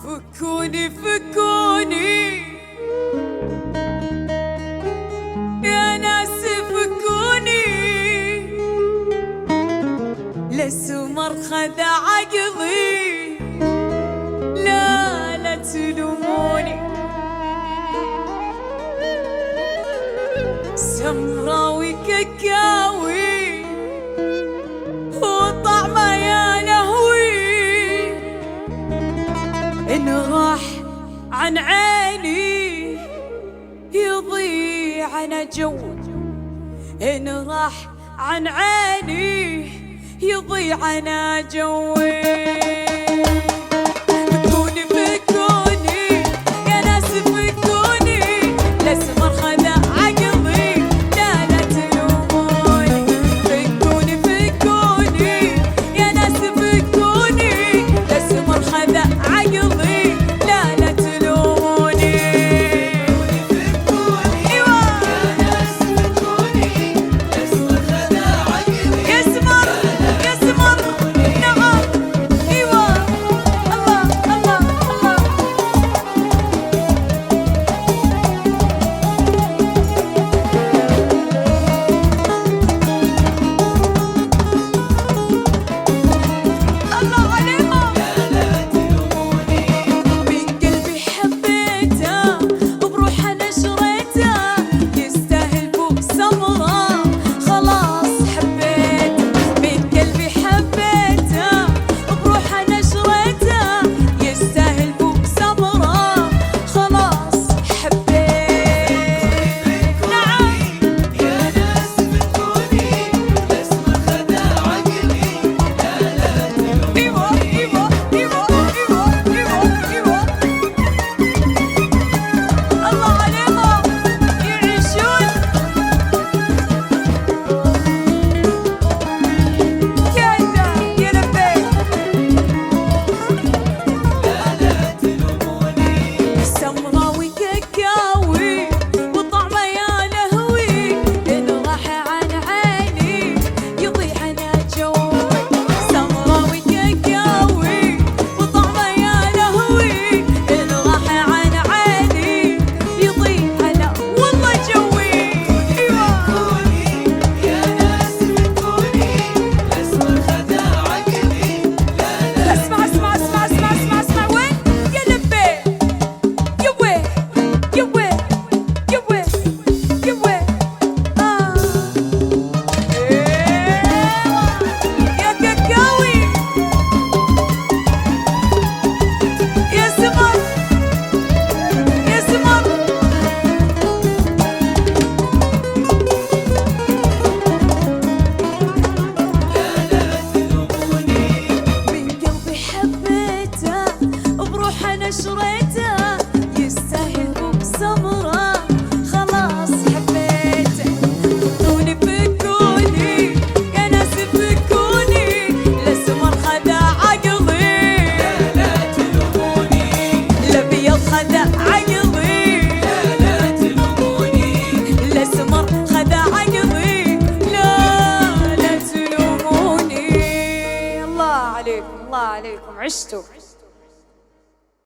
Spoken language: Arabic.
فكوني فكوني يا ناس فكوني، للسمر خذ عقلي، لا تلوموني. سمراوي كاكاوي وطعمه يا لهوي، إن راح عن عيني يضيع أنا جو، إن راح عن عيني يضيع أنا جوي. فكوني فكوني يا ناس فكوني، للسمر خذ عقلي، لا تلوموني. فكوني فكوني يا ناس فكوني، للسمر خذ عقلي، لا تلوموني. ايوه يا ناس فكوني، للسمر خذ عقلي، يا سمر يا سمر، نعم ايوه. الله الله الله. الله عليهم. لا تلوموني. من قلبي حبيته وبروح انا شريته، يستاهل فوق سمره، خلاص حبيته. من قلبي حبيته وبروح انا شريته، يستاهل فوق سمره، خلاص حبيته. نعم يا ناس فكوني، للسمر خذ عقلي، لا تلوموني. ايوه ايوه ايوه ايوه ايوه ايوه. الله عليهم يعيشون. كذا يا لبيك. لا تلوموني. سمراوي كاكاوي وطعمه يا لهوي، إن راح عن عيني يضيع أنا جوي. سمراوي كاكاوي وطعمه يا لهوي، إن راح عن عيني يضيع أنا والله جوي. ايوه فكوني يا ناس فكوني، للسمر خذ عقلي، اسمع اسمع اسمع اسمع اسمع اسمع. وين يا لبي يا وين يا وين يا وين يا وين. يا كاكاوي يا سمر يا سمر. تلوموني. من قلبي حبيته وبروح انا شريته، يستاهل فوق سمره، خلاص حبيته. فكوني فكوني يا ناس فكوني، للسمر خذ عقلي، لا تلوموني. الابيض خذ عقلي، لا تلوموني. الاسمر خذ عقلي، لا تلوموني. الله عليكم الله عليكم، عشتوا.